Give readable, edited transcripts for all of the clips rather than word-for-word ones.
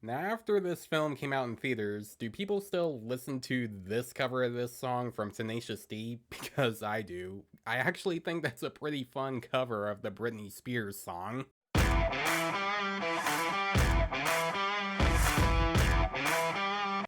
Now, after this film came out in theaters, do people still listen to this cover of this song from Tenacious D? Because I do. I actually think that's a pretty fun cover of the Britney Spears song.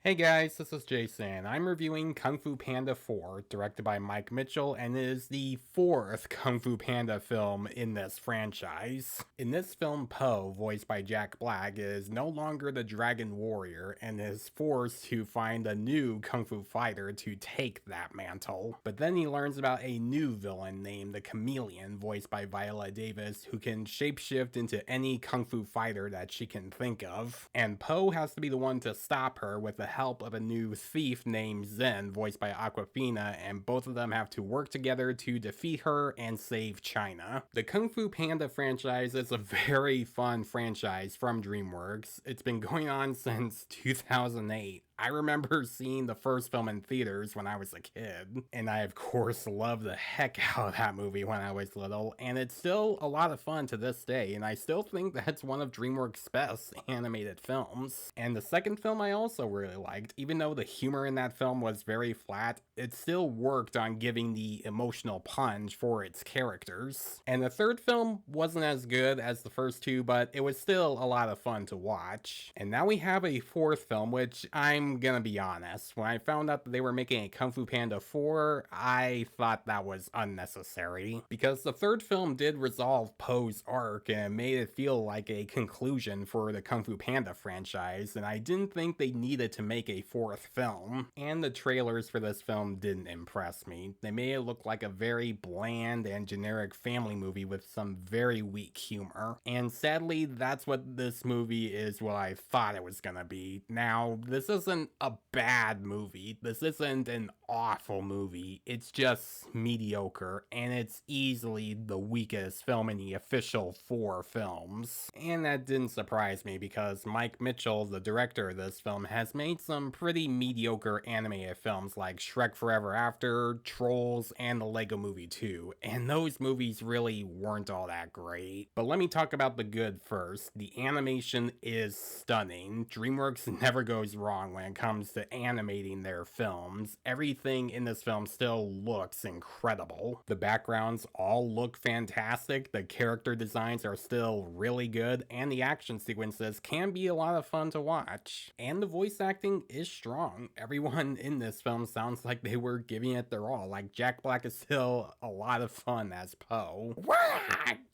Hey guys, this is Jason. I'm reviewing Kung Fu Panda 4, directed by Mike Mitchell, and it is the fourth Kung Fu Panda film in this franchise. In this film, Po, voiced by Jack Black, is no longer the Dragon Warrior and is forced to find a new Kung Fu fighter to take that mantle. But then he learns about a new villain named the Chameleon, voiced by Viola Davis, who can shapeshift into any Kung Fu fighter that she can think of. And Po has to be the one to stop her with the help of a new thief named Zen, voiced by Akwafina, and both of them have to work together to defeat her and save China. The Kung Fu Panda franchise is a very fun franchise from DreamWorks. It's been going on since 2008. I remember seeing the first film in theaters when I was a kid, and I of course loved the heck out of that movie when I was little, and it's still a lot of fun to this day, and I still think that's one of DreamWorks' best animated films. And the second film I also really liked. Even though the humor in that film was very flat, it still worked on giving the emotional punch for its characters. And the third film wasn't as good as the first two, but it was still a lot of fun to watch. And now we have a fourth film, which I'm gonna be honest, when I found out that they were making a Kung Fu Panda 4, I thought that was unnecessary. Because the third film did resolve Po's arc and made it feel like a conclusion for the Kung Fu Panda franchise, and I didn't think they needed to make a fourth film. And the trailers for this film didn't impress me. They made it look like a very bland and generic family movie with some very weak humor. And sadly, that's what this movie is, what I thought it was gonna be. Now, this isn't a bad movie. This isn't an awful movie. It's just mediocre, and it's easily the weakest film in the official 4 films. And that didn't surprise me because Mike Mitchell, the director of this film, has made some pretty mediocre animated films like Shrek Forever After, Trolls, and the Lego Movie 2, and those movies really weren't all that great. But let me talk about the good first. The animation is stunning. DreamWorks never goes wrong when it comes to animating their films. Everything in this film still looks incredible. The backgrounds all look fantastic, the character designs are still really good, and the action sequences can be a lot of fun to watch. And the voice acting is strong. Everyone in this film sounds like they were giving it their all. Like, Jack Black is still a lot of fun as Po. Wah!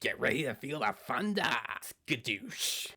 Get ready to feel the thunder! Skadoosh!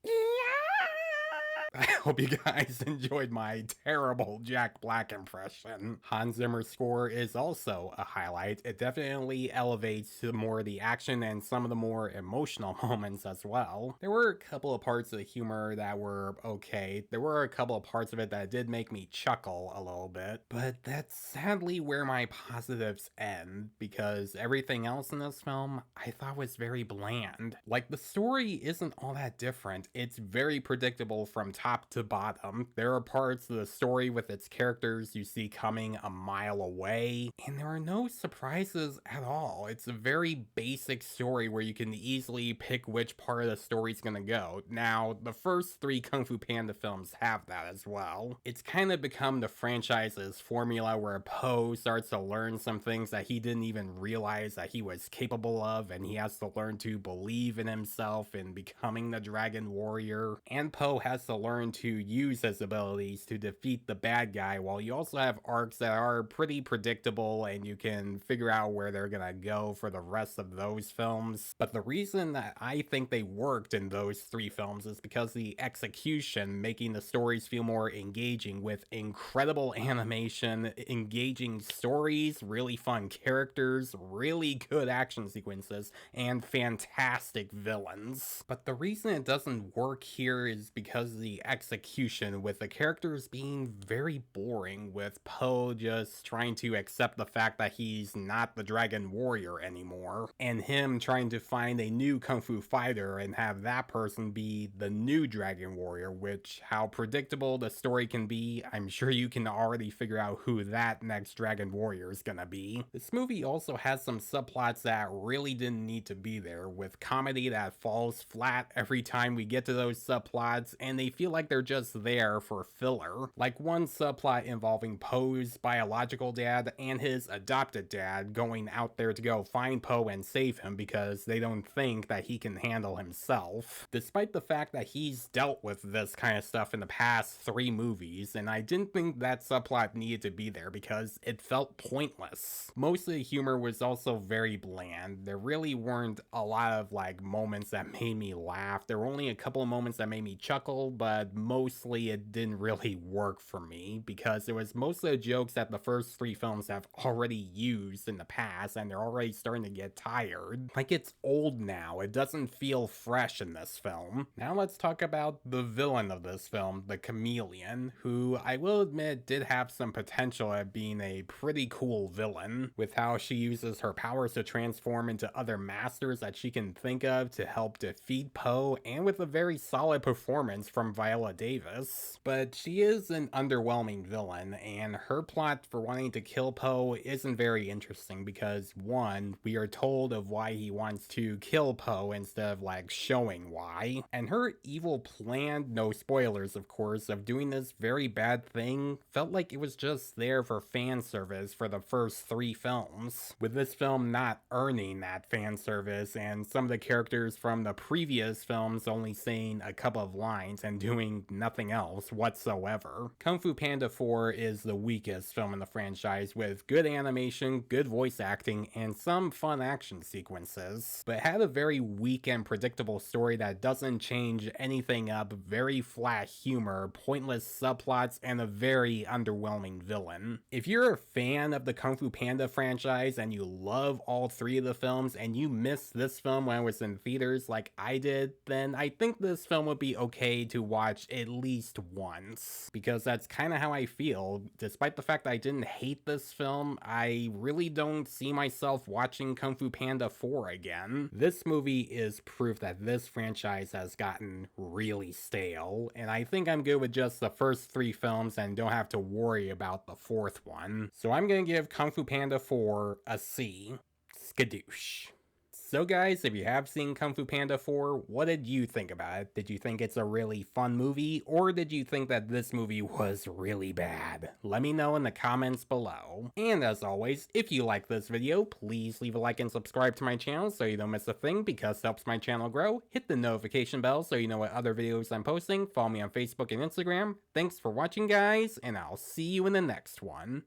I hope you guys enjoyed my terrible Jack Black impression. Hans Zimmer's score is also a highlight. It definitely elevates more of the action and some of the more emotional moments as well. There were a couple of parts of the humor that were okay. There were a couple of parts of it that did make me chuckle a little bit, but that's sadly where my positives end, because everything else in this film I thought was very bland. Like, the story isn't all that different. It's very predictable from top to bottom. There are parts of the story with its characters you see coming a mile away, and there are no surprises at all. It's a very basic story where you can easily pick which part of the story's gonna go. Now, the first 3 Kung Fu Panda films have that as well. It's kind of become the franchise's formula where Po starts to learn some things that he didn't even realize that he was capable of, and he has to learn to believe in himself in becoming the Dragon Warrior. And Po has to learn to use his abilities to defeat the bad guy, while you also have arcs that are pretty predictable and you can figure out where they're gonna go for the rest of those films. But the reason that I think they worked in those 3 films is because the execution, making the stories feel more engaging with incredible animation, engaging stories, really fun characters, really good action sequences, and fantastic villains. But the reason it doesn't work here is because the execution, with the characters being very boring, with Po just trying to accept the fact that he's not the Dragon Warrior anymore, and him trying to find a new Kung Fu fighter and have that person be the new Dragon Warrior, which, how predictable the story can be, I'm sure you can already figure out who that next Dragon Warrior is gonna be. This movie also has some subplots that really didn't need to be there, with comedy that falls flat every time we get to those subplots, and they feel feel like they're just there for filler. Like one subplot involving Poe's biological dad and his adopted dad going out there to go find Poe and save him because they don't think that he can handle himself. Despite the fact that he's dealt with this kind of stuff in the past 3 movies, and I didn't think that subplot needed to be there because it felt pointless. Most of the humor was also very bland. There really weren't a lot of moments that made me laugh. There were only a couple of moments that made me chuckle, but mostly it didn't really work for me because it was most of the jokes that the first 3 films have already used in the past, and they're already starting to get tired. Like, it's old now. It doesn't feel fresh in this film. Now let's talk about the villain of this film, the chameleon, who I will admit did have some potential at being a pretty cool villain, with how she uses her powers to transform into other masters that she can think of to help defeat Poe, and with a very solid performance from Viola Davis. But she is an underwhelming villain, and her plot for wanting to kill Poe isn't very interesting because, one, we are told of why he wants to kill Poe instead of showing why, and her evil plan, no spoilers of course, of doing this very bad thing felt like it was just there for fan service for the first 3 films, with this film not earning that fan service and some of the characters from the previous films only saying a couple of lines and doing nothing else whatsoever. Kung Fu Panda 4 is the weakest film in the franchise, with good animation, good voice acting, and some fun action sequences, but had a very weak and predictable story that doesn't change anything up, very flat humor, pointless subplots, and a very underwhelming villain. If you're a fan of the Kung Fu Panda franchise and you love all 3 of the films and you missed this film when it was in theaters like I did, then I think this film would be okay to watch at least once, because that's kind of how I feel. Despite the fact that I didn't hate this film, I really don't see myself watching Kung Fu Panda 4 again. This movie is proof that this franchise has gotten really stale, and I think I'm good with just the first 3 films and don't have to worry about the 4th one. So I'm gonna give Kung Fu Panda 4 a C. Skadoosh. So guys, if you have seen Kung Fu Panda 4, what did you think about it? Did you think it's a really fun movie, or did you think that this movie was really bad? Let me know in the comments below. And as always, if you like this video, please leave a like and subscribe to my channel so you don't miss a thing, because it helps my channel grow. Hit the notification bell so you know what other videos I'm posting. Follow me on Facebook and Instagram. Thanks for watching guys, and I'll see you in the next one.